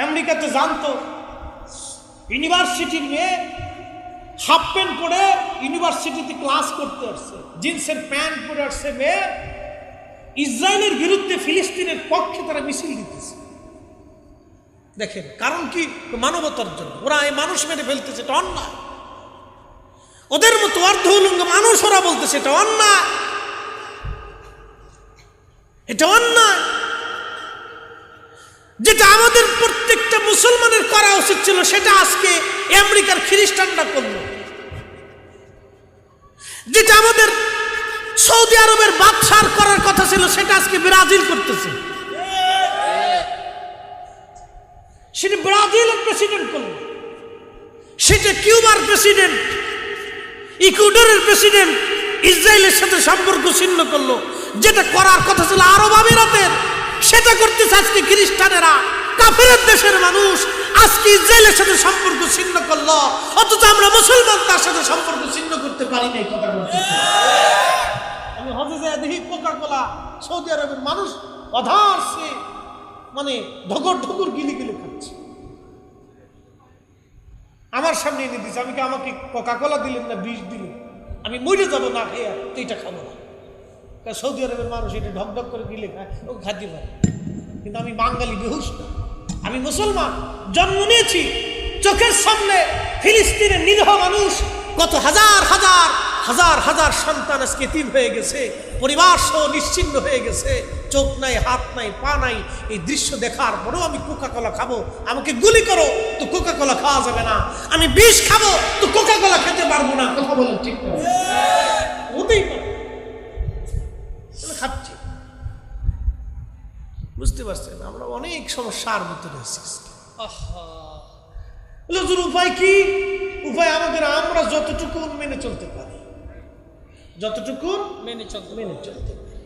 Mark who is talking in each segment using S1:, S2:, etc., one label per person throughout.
S1: আমেরিকাতে জানতো ইউনিভার্সিটির মেয়ে হাফ প্যান্ট পরে ইউনিভার্সিটিতে ক্লাস করতে আসছে, জিন্সের প্যান্ট পরে আসছে মেয়ে, ইসরায়েলের বিরুদ্ধে ফিলিস্তিনের পক্ষে তারা মিছিল দিতেছে। দেখেন কারণ কি? মানবতার জন্য। ওরা এই মানুষ মেরে ফেলতেছে, এটা অন্যায়। ওদের মতো অর্ধ উলঙ্গ মানুষ ওরা বলতেছে এটা অন্যায়, এটা অন্যায়। যেটা আমাদের প্রত্যেকটা মুসলমানের করা উচিত ছিল সেটা আজকে আমেরিকার খ্রিস্টানরা করলো। যেটা আমাদের সৌদি আরবের বাদশার করার কথা ছিল সেটা আজকে ব্রাজিল করতেছে। সেটা ব্রাজিলের প্রেসিডেন্ট করলো, সেটা কিউবার প্রেসিডেন্ট, ইকুয়েডরের প্রেসিডেন্ট ইসরায়েলের সাথে সম্পর্ক ছিন্ন করলো। যেটা করার কথা ছিল আরব আমিরাতের, সেটা করতেছে আজকে খ্রিস্টানেরা, কাফেরের দেশের মানুষ আজকে ইসরায়েলের সাথে সম্পর্ক ছিন্ন করলো, অথচ আমরা মুসলমান তার সাথে সম্পর্ক ছিন্ন করতে পারি না। কথা বলতেছি আমি হজে যায় দেখি কোকা কোলা সৌদি আরবের মানুষ অধার সে মানে ঢগর ঢগর গিলি গিলি খাচ্ছে। আমার সামনে এনে দিচ্ছে, আমি কি আমাকে কোকা কোলা দিলেন না বিষ দিলেন, আমি মরে যাবো না খেয়ে, তো এটা খাবো না। সৌদি আরবের মানুষ এটা ঢক ঢক করে গিলে খায়, ও খাতে পারে, কিন্তু আমি বাঙালি বেহুশ না, আমি মুসলমান, জন্ম নিয়েছি চোখের সামনে ফিলিস্তিনের নিরীহ মানুষ, কত হাজার হাজার হাজার হাজার সন্তান আজকে এতিম হয়ে গেছে, পরিবার সহ নিশ্চিহ্ন হয়ে গেছে, চোখ নাই, হাত নাই, পা নাই। এই দৃশ্য দেখার পরেও আমি কোকা কোলা খাবো? আমাকে গুলি করো তো কোকা কোলা খাওয়া যাবে না, আমি বিষ খাবো তো কোকা কোলা খেতে পারবো না। কথা বলেন ঠিক না? হতেই পারে, খাচ্ছি। বুঝতে পারছেন আমরা অনেক সমস্যার ভিতরে আছি। উপায় কি? উপায় আমাদের, আমরা যতটুকু মেনে চলতে পারি, যতটুকু মেনে চলতে পারি,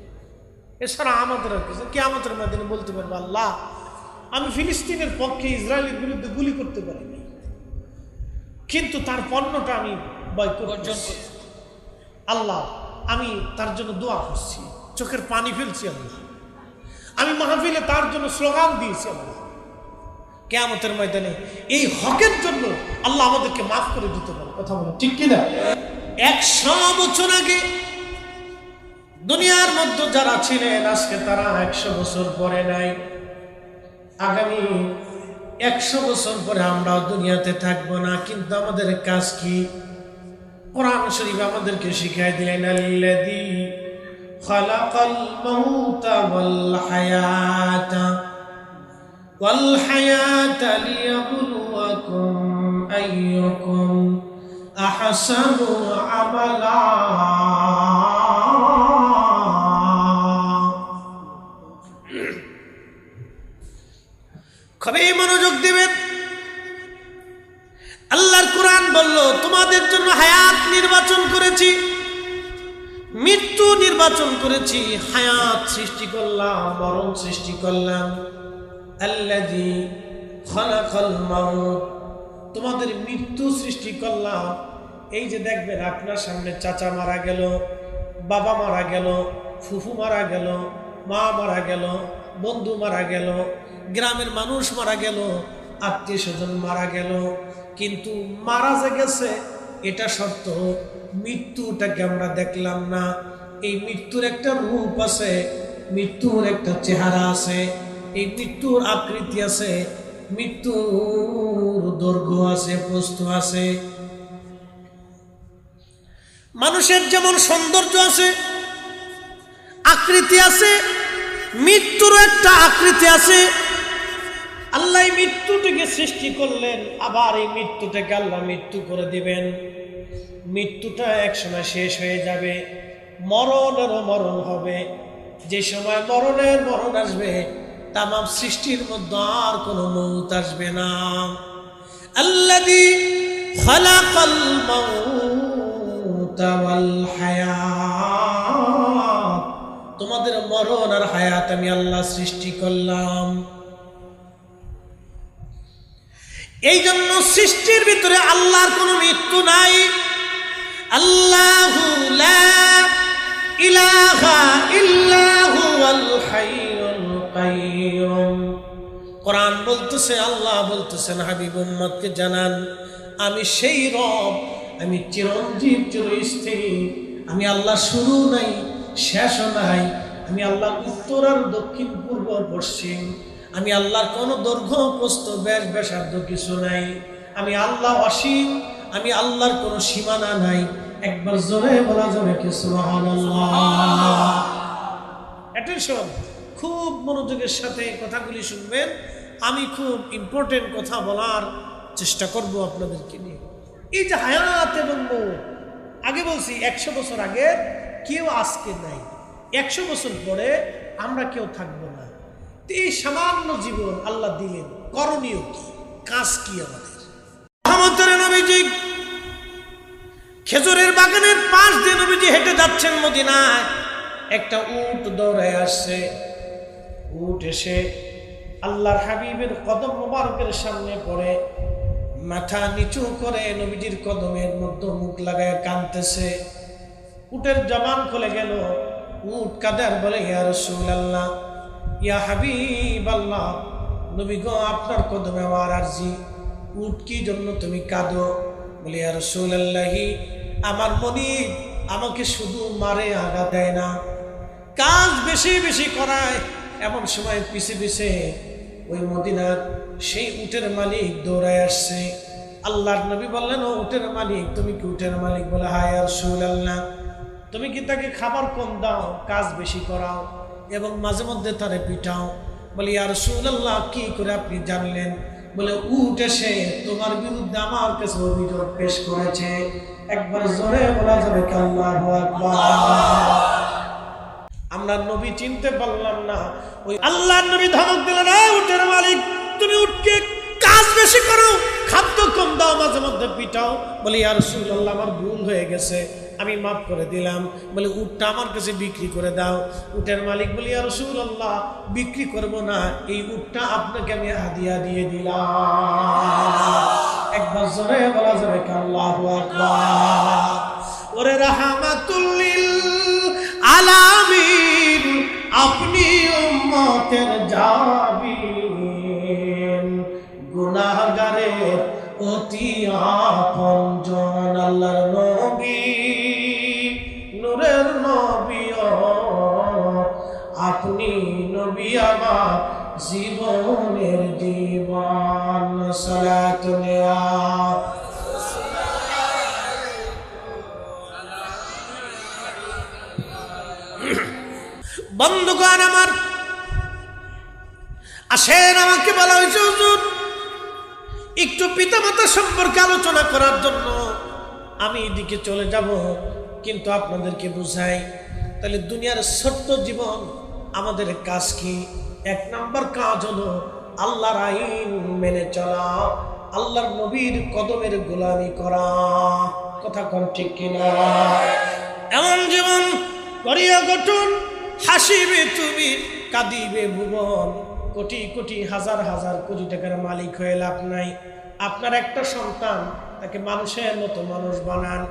S1: এছাড়া আমাদের আর কিছু। কিয়ামতের ময়দানে বলতে পারবো আল্লাহ আমি ফিলিস্তিনের পক্ষে ইসরায়েলের বিরুদ্ধে গুলি করতে পারিনি, কিন্তু তার পণ্যটা আমি বয়কট করছি। আল্লাহ আমি তার জন্য দোয়া করছি, চোখের পানি ফেলছি আল্লাহ, আমি মাহফিলে তার জন্য স্লোগান দিয়েছি আল্লাহ। কিয়ামতের ময়দানে এই হকের জন্য আল্লাহ আমাদেরকে মাফ করে দিতে পারে। কথা বলে ঠিক কিনা? 100 বছর আগে দুনিয়ার মধ্যে যারা ছিলেন আজকে তারা 100 বছর পরে নাই। আগামী 100 বছর পরে আমরাও দুনিয়াতে থাকবো না, কিন্তু আমাদের কাজ কি? কোরআন শরীফ আমাদেরকে শিখাই দিলেন আল্লাযী খালাকাল মাউতা ওয়াল হায়াতা লিয়াবলুয়াকুম আইয়ুকুম আহসানু আমালা। খুবই মনোযোগ দিবেন। আল্লাহর কোরআন বলল তোমাদের জন্য হায়াত নির্বাচন করেছি, মৃত্যু নির্বাচন করেছি, হায়াত সৃষ্টি করলাম, মরণ সৃষ্টি করলাম। আল্লাযী খালাকাল মাউত, তোমাদের মৃত্যু সৃষ্টি করলাম। এই যে দেখবেন আপনার সামনে চাচা মারা গেল, বাবা মারা গেল, ফুফু মারা গেল, মা মারা গেল, বন্ধু মারা গেল, গ্রামের মানুষ মারা গেল, আত্মীয় স্বজন মারা গেল, কিন্তু মারা যে গেছে এটা সত্য, মৃত্যুটাকে আমরা দেখলাম না। এই মৃত্যুর একটা রূপ আছে, মৃত্যুর একটা চেহারা আছে, এই মৃত্যুর আকৃতি আছে, মৃত্যুর দৈর্ঘ্য আছে, প্রস্থ আছে। মানুষের যেমন সৌন্দর্য আছে, আকৃতি আছে, মৃত্যুর একটা আকৃতি আছে। আল্লাহ মৃত্যুটাকে সৃষ্টি করলেন, আবার এই মৃত্যুটাকে আল্লাহ মৃত্যু করে দিবেন। মৃত্যুটা এক সময় শেষ হয়ে যাবে, মরণেরও মরণ হবে। যে সময় মরণের মরণ আসবে, তামাম সৃষ্টির মধ্যে আর কোনো মৌত আসবে না। আল্লাযী খালাকাল মাউতা ওয়াল হায়াত, তোমাদের মরণ আর হায়াত আমি আল্লাহ সৃষ্টি করলাম। এই জন্য সৃষ্টির ভিতরে আল্লাহর কোনো মৃত্যু নাই। আল্লাহু লা ইলাহা ইল্লা হুয়াল হাইয়ুল কাইয়্যুম কোরআন বলতেছে, আল্লাহ বলতেছেন হাবিব উম্মতকে জানান, আমি সেই রব, আমি চিরঞ্জীব চিরস্থায়ী, আমি আল্লাহ শুরু নাই শেষও নাই, আমি আল্লাহ উত্তর আর দক্ষিণ পূর্ব পশ্চিম, আমি আল্লাহর কোনো দৈর্ঘ্য প্রস্থ ব্যাস ব্যাসার্ধ কিছু নাই, আমি আল্লাহ অসীম, আমি আল্লাহর কোনো সীমানা নাই। একবার জোরে বলা যাবে কি সুবহানাল্লাহ? অ্যাটেনশন, খুব মনোযোগের সাথে কথাগুলি শুনবেন। আমি খুব ইম্পর্টেন্ট কথা বলার চেষ্টা করব আপনাদেরকে নিয়ে। এই যে হায়াত এবং মৌত, আগে বলছি 100 বছর আগে কেউ আজকে নাই, 100 বছর পরে আমরা কেউ থাকবো না। এই সামান্য জীবন আল্লাহ দিলেন, করণীয় কি, কাজ কি আমাদের? নবীজি খেজুরের বাগানের পাশ দিয়ে নবীজি হেঁটে যাচ্ছেন মদিনায়, একটা উট দৌড়ায় আসছে। উট এসে আল্লাহর হাবিবের কদম মোবারকের সামনে পড়ে মাথা নিচু করে নবীজির কদমের মধ্যে মুখ লাগায় কাঁদতেছে। উটের জবান খুলে গেল, উট কাঁদে আর বলে, ইয়া রাসূলুল্লাহ, ইয়া হাবিবাল্লাহ, নবী গো, আপনার কদমে আমার আরজি। উট কি জন্য তুমি কাঁদো? বলে, ইয়া রাসূলুল্লাহি, আমার মনিব আমাকে শুধু মারে, আঘাত দেয় না, কাজ বেশি বেশি করায়। এমন সময় পিছে পিছে ওই মদিনার সেই উটের মালিক দৌড়ায় আসছে। আল্লাহর নবী বললেন, ও উটের মালিক, তুমি কি উটের মালিক? বলে, হ্যাঁ ইয়া রাসূলুল্লাহ। তুমি কি তাকে খাবার কম দাও, কাজ বেশি করাও এবং মাঝে মধ্যে তারে পিটাও? বলে, ইয়া রাসূলুল্লাহ, কি করে আপনি জানলেন? বলে, উট এসে তোমার বিরুদ্ধে আমার কাছে অভিযোগ পেশ করেছে। একবার জোরে বলা যাবে কি আল্লাহু আকবার? আমরা নবী চিনতে পারলাম না, ওই আল্লাহর নবী ধমক দিলেন, উটের মালিক, তুমি উটকে কাজ বেশি করো, খাদ্য কম দাও, মাঝে মধ্যে পিটাও। বলে, ইয়া রাসূলুল্লাহ, আমার ভুল হয়ে গেছে, আমি মাফ করে দিলাম। বলে, উটটা আমার কাছে বিক্রি করে দাও। উটের মালিক বলে, ইয়া রাসূলুল্লাহ, বিক্রি করব না, এই উটটা আপনাকে আমি হাদিয়া দিয়ে দিলাম। একবার জোরে বলা যাবে কি আল্লাহু আকবার? ওরে রাহমাতুল লিল আলামিন, আপনি উম্মতের জাবিন, গুনাহগারের অতি আপনজন, আল্লাহর নবী, নূরের নবী, আপনি নবী আমার জীবনের জীবন। সালাতুন ইয়া বন্ধুগণ আমার, আসেন, আমাকে বলা হয়েছে হুজুর একটু পিতামাতা সম্পর্কে আলোচনা করার জন্য আমি এদিকে চলে যাব, কিন্তু আপনাদেরকে বুঝাই। তাহলে দুনিয়ার ছোট্ট জীবন, আমাদের কাজ কি? 1 নম্বর কাজ হলো আল্লাহর আইন মেনে চলা, আল্লাহর নবীর কদমের গোলামি করা। কথা কোন ঠিক কিনা? এমন জীবন করিয়া গঠন, হাসিবে তুমি, কাঁদিবে ভুবন। কোটি কোটি হাজার হাজার কোটি টাকার মালিক হয়ে লাভ নাই। আপনার একটা সন্তান, তাকে মানুষের মতো মানুষ বানান।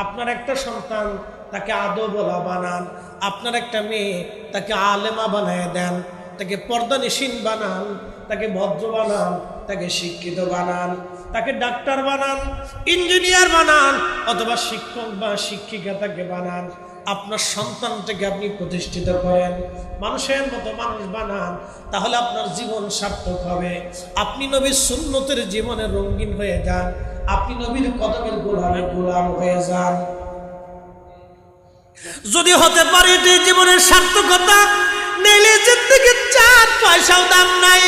S1: আপনার একটা সন্তান, তাকে আদবওয়ালা বানান। আপনার একটা মেয়ে, তাকে আলেমা বানায় দেন, তাকে পর্দানিসীন বানান, তাকে ভদ্র বানান, তাকে শিক্ষিত বানান, তাকে ডাক্তার বানান, ইঞ্জিনিয়ার বানান, অথবা শিক্ষক বা শিক্ষিকা তাকে বানান। আপনার সন্তানটাকে আপনি প্রতিষ্ঠিত করেন, মানুষের মতো মানুষ বানান, তাহলে আপনার জীবন সার্থক হবে। আপনি নবীর সুন্নতের জীবনে রঙিন হয়ে যান, আপনি নবীর কদমের গোলাম হয়ে যান। যদি হতে পারে যে জীবনের সার্থকতা, নইলে জিন্দেগির 4 পয়সাও দাম নাই,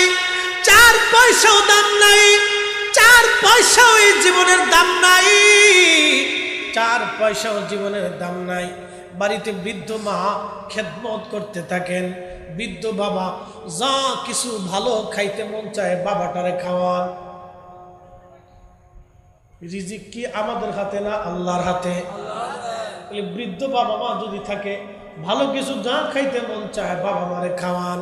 S1: 4 পয়সাও দাম নাই, 4 পয়সাও এই জীবনের দাম নাই, 4 পয়সাও জীবনের দাম নাই। বাড়িতে বৃদ্ধ মা খেদমত করতে থাকেন, বৃদ্ধ বাবা যা কিছু ভালো খাইতে মন চায় বাবাটারে খাওয়ান। রিজিক কি আমাদের হাতে না আল্লাহর হাতে? বৃদ্ধ বাবা মা যদি থাকে, ভালো কিছু যা খাইতে মন চায় বাবা মারে খাওয়ান।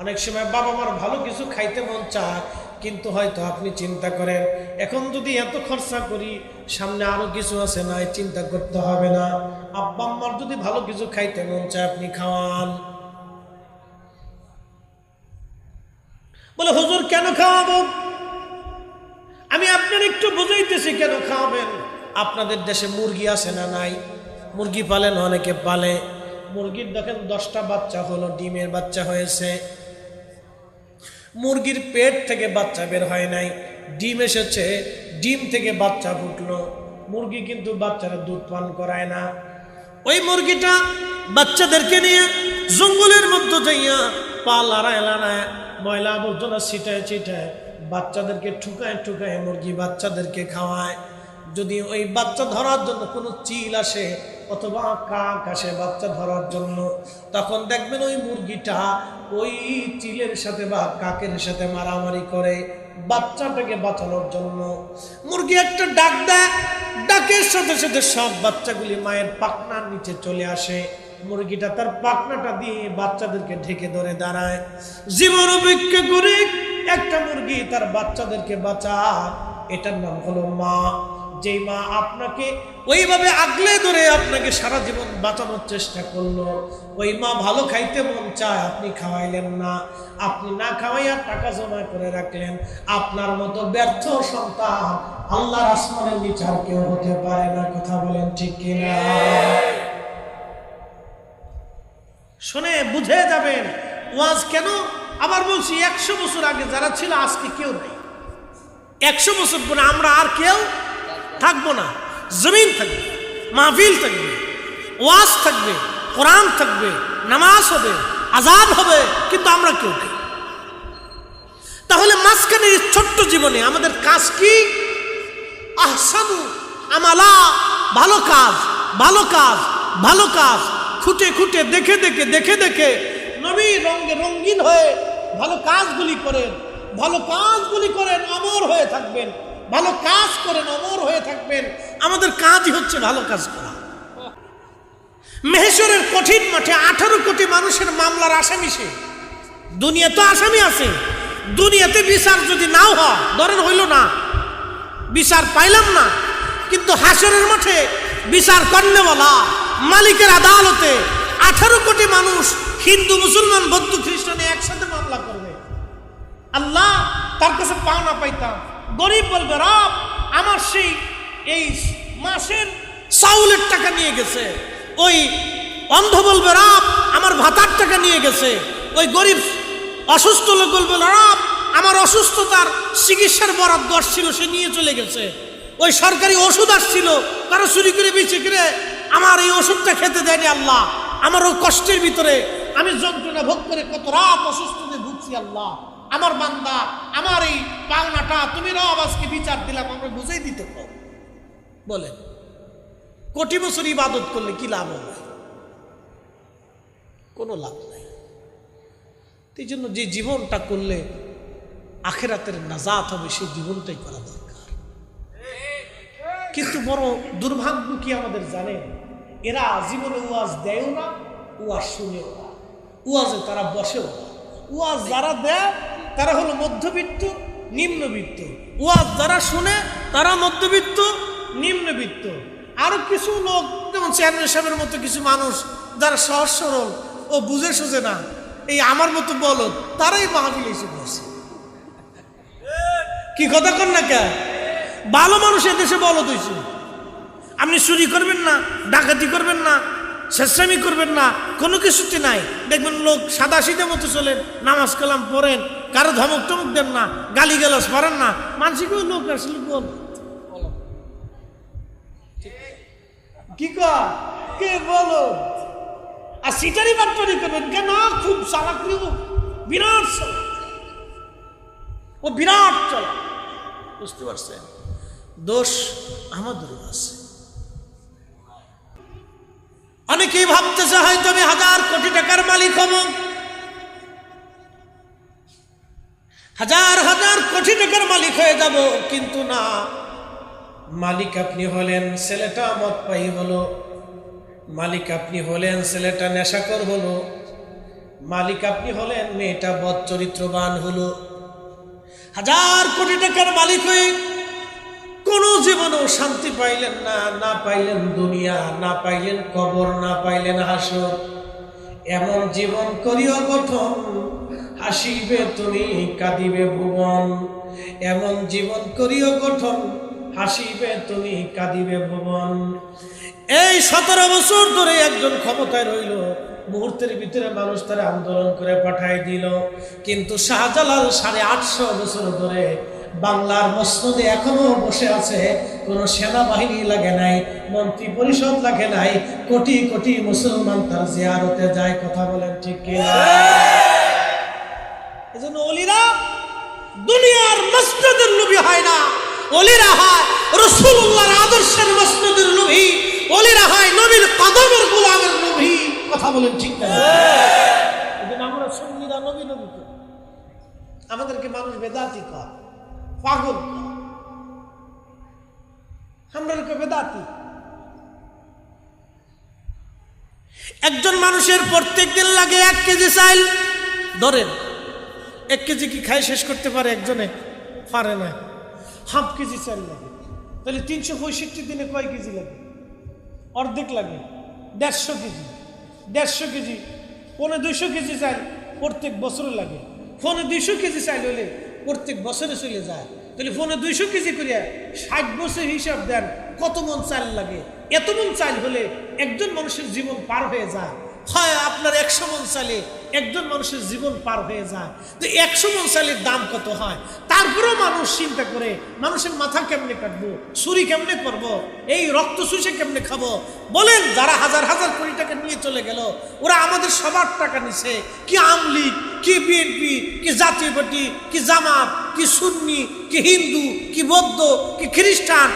S1: অনেক সময় বাবা মার ভালো কিছু খাইতে মন চায়, কিন্তু হয়তো আপনি চিন্তা করেন, এখন যদি এত খরচা করি, সামনে আরো কিছু আছে না, চিন্তা করতে হবে না। আব্বা আম্মার যদি ভালো কিছু খাইতে মন চায়, আপনি খাওয়ান। বলে হুজুর কেন খাওয়াবো? আমি আপনার একটু বুঝাইতেছি কেন খাওয়াবেন। আপনাদের দেশে মুরগি আছে না নাই? মুরগি পালেন, অনেকে পালে। মুরগির দেখেন 10টা বাচ্চা হলো, ডিমের বাচ্চা হয়েছে। মুরগির পেট থেকে বাচ্চা বের হয় নাই, ডিম এসেছে, ডিম থেকে বাচ্চা ফুটলো। মুরগি কিন্তু বাচ্চারা দুধ পান করায় না। ওই মুরগিটা বাচ্চাদেরকে নিয়ে জঙ্গলের মধ্যে যাইয়া পা লড়ায় লড়ায় ময়লা আবর্জনা ছিটায় ছিটায় বাচ্চাদেরকে ঠুকায় ঠুকায় মুরগি বাচ্চাদেরকে খাওয়ায়। যদি ওই বাচ্চা ধরার জন্য কোনো চিল আসে অথবা কাক আসে বাচ্চা ধরার জন্য, তখন দেখবেন ওই মুরগিটা ওই চিলের সাথে বা কাকের সাথে মারামারি করে বাচ্চাটাকে বাঁচানোর জন্য। মুরগি একটা ডাক দেয়, ডাকের সাথে সাথে সব বাচ্চাগুলি মায়ের পাখনার নিচে চলে আসে। মুরগিটা তার পাখনাটা দিয়ে বাচ্চাদেরকে ঢেকে ধরে দাঁড়ায়। জীবন অপেক্ষা করে একটা মুরগি তার বাচ্চাদেরকে বাঁচায়, এটার নাম হলো মা। যেই মা আপনাকে ওইভাবে আগলে ধরে আপনাকে সারা জীবন বাঁচানোর চেষ্টা করলো, ওই মা ভালো খাইতে মন চায়, আপনি খাওয়াইলেন না, আপনি না খাওয়াইয়া টাকা জমা করে রাখলেন। আপনার মতো ব্যর্থ সন্তান আল্লাহর আসমানের নিচে আর কেউ হতে পারে না। কথা বলেন ঠিক কিনা? শুনে বুঝে যাবেন ওয়াজ কেন। আবার বলছি 100 বছর আগে যারা ছিল আজকে কেউ নেই। 100 বছর পরে আমরা আর কেউ থাকবো না। জমিন থাকবে, মাহফিল থাকবে, ওয়াজ থাকবে, কোরআন থাকবে, নামাজ হবে, আযান হবে, কিন্তু আমরা কেউ নেই। তাহলে মাঝখানে ছোট্ট জীবনে আমাদের কাজ কি? আহসানু আমালা, ভালো কাজ, ভালো কাজ, ভালো কাজ, খুঁটে খুঁটে দেখে দেখে দেখে দেখে নবী রঙে রঙিন হয়ে ভালো কাজগুলি করেন, ভালো কাজগুলি করেন, অমর হয়ে থাকবেন। ভালো কাজ করেন, অমর হয়ে থাকবেন। আমাদের কাজই হচ্ছে ভালো কাজ করা। মেহেশরের কঠিন মাঠে 18 কোটি মানুষের মামলার আসামি সে। দুনিয়া তো আসামি আছে, দুনিয়াতে বিচার যদি নাও হয়, ধরেন হইল না, বিচার পাইলাম না, কিন্তু হাসরের মাঠে বিচার করলে বলা মালিকের আদালতে 18 কোটি মানুষ, হিন্দু মুসলমান বৌদ্ধ খ্রিস্টানে একসাথে মামলা করবে। আল্লাহ তার কাছে পাওনা পাইতাম। গরিব বলবে রব আমার সেই এই মাসের চাউলের টাকা নিয়ে গেছে। ওই অন্ধ বলবে রব আমার ভাতার টাকা নিয়ে গেছে। ওই গরিব অসুস্থ লোক বলবে রব আমার অসুস্থতার চিকিৎসার বরাদ্দ আসছিল, সে নিয়ে চলে গেছে। ওই সরকারি ওষুধ আসছিল, কারো চুরি করে বেঁচে করে আমার এই ওষুধটা খেতে দেয়নি আল্লাহ। আমার ওই কষ্টের ভিতরে আমি যন্ত্রণা ভোগ করে কত রাত অসুস্থতে ভুগছি আল্লাহ। আমার বান্দা আমার এই পাওনাটা তুমি রব আজকে বিচার দিলাম, আমরা বুঝাই দিতে পারো। বলেন কোটি বছর ইবাদত করলে কি লাভ হবে? কোনো লাভ নাই। এই জন্য যে জীবনটা করলে আখিরাতের নাজাত হবে সেই জীবনটাই করা দরকার। কিন্তু বড় দুর্ভাগ্য কি আমাদের জানেন, এরা জীবনে ওয়াজ দেয়ও না, ওয়াজ শুনেও না, ওয়াজে তারা বসেও না। ওয়াজ যারা দেয় তারা হলো মধ্যবিত্ত নিম্নবিত্ত, ওয়াজ যারা শুনে তারা মধ্যবিত্ত নিম্নবিত্ত। আরো কিছু লোক যেমন চেয়ারম্যান সাহেবের মতো কিছু মানুষ যারা সহজ সরল ও বুঝে সুঝে না, এই আমার মতো বলদ, তারাই মাহফিলে এসে বসে। কি কথা কন না কে? ভালো মানুষ এদেশে বলদ হয়েছে। আপনি চুরি করবেন না, ডাকাতি করবেন না, শেষরামি করবেন না, কোনো কিছুতে নাই। দেখবেন লোক সাদা সিধে মতো চলেন, নামাজ কালাম পড়েন, কারো ধমক টমক দেন না, গালি গালাজ পারেন না, মানসিকও লোক আসলে বল কি কে বলো। আর সিটারি বাট্টারি করবেন কেন? খুব চালাকি, বিরাট ও বিরাট চলা, বুঝতে পারছেন? দোষ আমাদেরও আছে। অনেকেই ভাবতেছে হয়তো আমি 1000 কোটি টাকার মালিক হব, 1000 কোটি টাকার মালিক হয়ে যাব, কিন্তু না। মালিক আপনি হলেন, ছেলেটা মদ পাই হলো। মালিক আপনি হলেন, ছেলেটা নেশাখোর হলো। মালিক আপনি হলেন, মেয়েটা বদ চরিত্রবান হলো। 1000 কোটি টাকার মালিক হয়ে কোন জীবনেও শান্তি পাইলেন না, না পাইলেন দুনিয়া, না পাইলেন কবর, না পাইলেন হাসর। এমন জীবন করিও গঠন হাসিবে তুমি কাঁদিবে ভুবন। এমন জীবন করিও গঠন, হাসিবে তুমি কাঁদিবে ভুবন। এই 17 বছর ধরে একজন ক্ষমতায় রইল, মুহূর্তের ভিতরে মানুষ তারা আন্দোলন করে পাঠাই দিল। কিন্তু শাহজালাল 850 বছর ধরে বাংলার মসনদে এখনো বসে আছে। কোন সেনাবাহিনী লাগে নাই, মন্ত্রী পরিষদ লাগে নাই, কোটি কোটি মুসলমান তার জিয়ারতে যায়। কথা বলেন ঠিক কিনা? এজন্য ওলিরা দুনিয়ার মসনদের লোভী হয় না, ওলিরা হয় রাসূলুল্লাহর আদর্শের মসনদের লোভী, ওলিরা হয় নবীর কদমের গোলামের লোভী। কথা বলেন ঠিক কিনা? এজন্য আমরা সুন্নিরা নবী নবী করি, আমাদেরকে মানুষ বেদাতি কয়, পাগল কয়, আমরা বেদাতি। একজন মানুষের প্রত্যেক দিন লাগে 1 কেজি চাল। ধরেন 1 কেজি কি খাই শেষ করতে পারে? একজনে পারে না। হাফ কেজি চাল লাগে, তাহলে 365 দিনে কয় কেজি লাগে? অর্ধেক লাগে, 150 কেজি। 150 কেজি 250 কেজি চাল প্রত্যেক বছরে লাগে। 250 কেজি চাল হলে প্রত্যেক বছরে চলে যায়, তাহলে 250 কেজি করিয়া 60 বছর হিসাব দেন কত মন চাল লাগে। এত মন চাল হলে একজন মানুষের জীবন পার হয়ে যায়। হয় আপনার 100 মন চালে একজন মানুষের জীবন পার হয়ে যায়। তো 100 মন চালের দাম কত হয়? তারপরেও মানুষ চিন্তা করে মানুষের মাথা কেমনে কাটবো, চুরি কেমনে করবো, এই রক্ত চুষে কেমনে খাবো। বলেন, যারা হাজার হাজার কোটি টাকা নিয়ে চলে গেল, ওরা আমাদের সবার টাকা নিছে। কি আওয়ামী লীগ, কি বিএনপি, কি জাতীয় পার্টি, কি জামাত, কি সুন্নি, কি হিন্দু, কি বৌদ্ধ, কি খ্রিস্টান,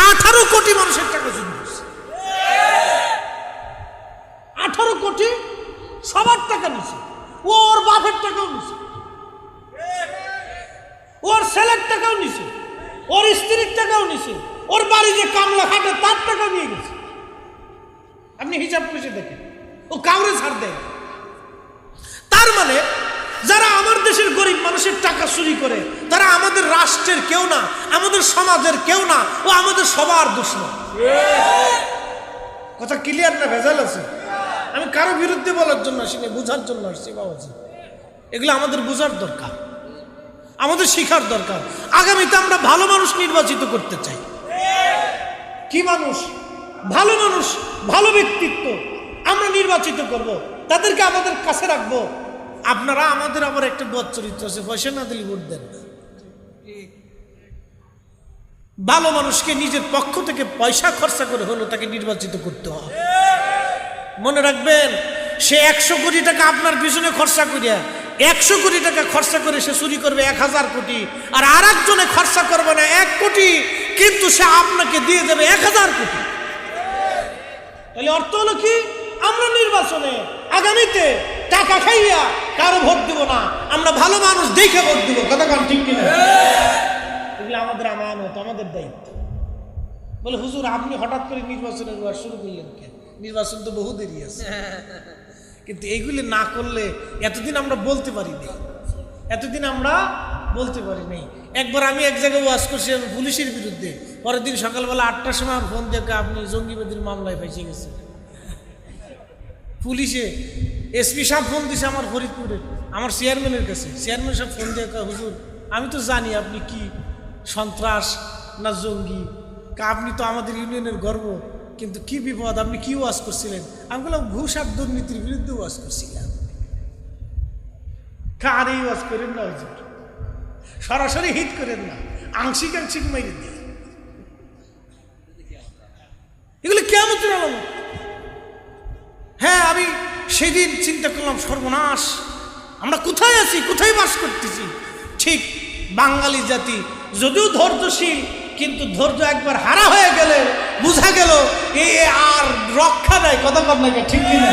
S1: 18 কোটি মানুষের টাকা চুরি করছে। 18 কোটি সবার টাকা নিছে। ওর বাপের টাকাও নিছে, ওর ছেলের টাকাও নিছে, ওর স্ত্রীর টাকাও নিছে, ওর বাড়ি যে কামলা খাটে তার টাকাও নিয়ে গেছে। আপনি হিসাব করে দেখেন, ও কাউরে ছাড় দেয়। তার মানে যারা আমার দেশের গরিব মানুষের টাকা চুরি করে, তারা আমাদের রাষ্ট্রের কেউ না, আমাদের সমাজের কেউ না, ও আমাদের সবার দুশমন। কথা ক্লিয়ার না ভেজাল আছে? আমি কারো বিরুদ্ধে বলার জন্য আসিনি, বোঝার জন্য আসছি বাবাজি। এগুলো আমাদের বোঝার দরকার, আমাদের শিখার দরকার। আগামীতে আমরা ভালো মানুষ নির্বাচিত করতে চাই। কি মানুষ? ভালো মানুষ, ভালো ব্যক্তিত্ব আমরা নির্বাচিত করব, তাদেরকে আমাদের কাছে রাখবো। আপনারা আমাদের আবার একটা বদ চরিত্র আছে, পয়সা না দিলে ভোট দেন না। ভালো মানুষকে নিজের পক্ষ থেকে পয়সা খরচা করে হলো তাকে নির্বাচিত করতে হয়। মনে রাখবেন, সে 100 কোটি টাকা আপনার পিছনে খরচা করিয়া 100 কোটি টাকা খরচা করে সে চুরি করবে 1000 কোটি, আর আরেকজনে খরচা করবে না 1 কোটি, কিন্তু সে আপনাকে দিয়ে দেবে 1000 কোটি। তাহলে অর্থ হলো কি? আমরা নির্বাচনে আগামীতে টাকা খাইয়া কারো ভোট দিব না, আমরা ভালো মানুষ দেখে ভোট দিব। কথা কান ঠিক কিনা? এগুলো আমাদের আমানত, আমাদের দায়িত্ব। বলে হুজুর আপনি হঠাৎ করে নির্বাচনের ওয়ার শুরু করলেন কেন? নির্বাচন তো বহু দেরি আছে। কিন্তু এইগুলি না করলে এতদিন আমরা বলতে পারি নাই, এতদিন আমরা বলতে পারি নাই। একবার আমি এক জায়গায় ওয়াজ করছি পুলিশের বিরুদ্ধে, পরের দিন সকালবেলা 8টার সময় ফোন দেখে আপনি জঙ্গিবাদীর মামলায় ফেঁসে গেছে। পুলিশে এসপি সাহেব ফোন দিছে আমার ফরিদপুরের, আমার চেয়ারম্যানের কাছে। চেয়ারম্যান সাহেব ফোন দিয়ে কয়, হুজুর আমি তো জানি আপনি কি সন্ত্রাস না জঙ্গি, আপনি তো আমাদের ইউনিয়নের গর্ব, কিন্তু কি বিপদ, আপনি কি ওয়াজ করছিলেন? আমি বললাম ঘুষ আর দুর্নীতির বিরুদ্ধে ওয়াজ করছিলাম। কার এই ওয়াজ করেন না হুজুর, সরাসরি হিট করেন না, আংশিক আংশিক মেরে দিয়ে। এগুলো কিয়ামতের আলামত। হ্যাঁ, আমি সেদিন চিন্তা করলাম সর্বনাশ, আমরা কোথায় আছি, কোথায় বাস করতেছি। ঠিক বাঙালি জাতি যদিও ধৈর্যশীল, কিন্তু ধৈর্য একবার হারা হয়ে গেলে বুঝা গেল এই আর রক্ষা নাই। কথা বল না, ঠিক কিনা?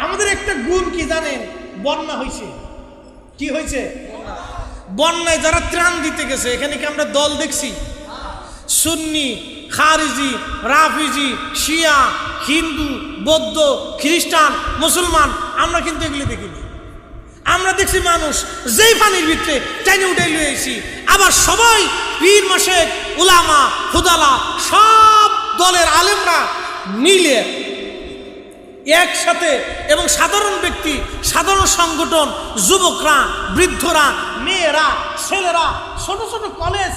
S1: আমাদের একটা গুণ কি জানেন? বন্যা হয়েছে। কি হয়েছে? বন্যায় যারা ত্রাণ দিতে গেছে, এখানে কি আমরা দল দেখছি? সুন্নি, খারিজি, রাফিজি, শিয়া, হিন্দু, বৌদ্ধ, খ্রিস্টান, মুসলমান, আমরা কিন্তু এগুলি দেখিনি। আমরা দেখছি মানুষ যেই পানির ভিতরে টাইনে উঠে লিয়েছি। আবার সবাই পীর মাশেক, উলামা, খুদালা, সব দলের আলেমরা মিলে একসাথে, এবং সাধারণ ব্যক্তি, সাধারণ সংগঠন, যুবকরা, বৃদ্ধরা, মেয়েরা, ছেলেরা, ছোট ছোট কলেজ,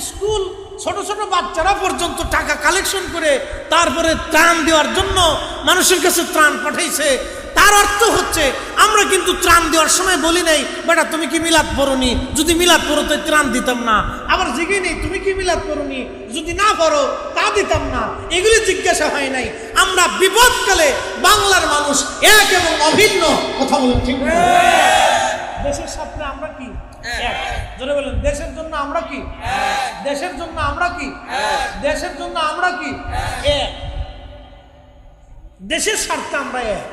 S1: স্কুল, ছোট ছোট বাচ্চারা পর্যন্ত টাকা কালেকশন করে তারপরে ত্রাণ দেওয়ার জন্য মানুষের কাছে ত্রাণ পাঠাইছে। তার অর্থ হচ্ছে আমরা কিন্তু ত্রাণ দেওয়ার সময় বলি নাই বেটা তুমি কি মিলাদ পড়োনি, যদি মিলাদ পড়ো তো ত্রাণ দিতাম না। আবার জিজ্ঞেস নেই তুমি কি মিলাদ পড়োনি, যদি না পড়ো তা দিতাম না। এগুলি জিজ্ঞাসা হয় নাই। আমরা বিপদকালে বাংলার মানুষ এক এবং অভিন্ন। কথা বলেন ঠিক না? দেশের সাথে আমরা কি এক? জোরে বলেন, দেশের জন্য আমরা কি এক? দেশের জন্য আমরা কি এক? দেশের জন্য আমরা কি এক? দেশের স্বার্থে আমরা এক।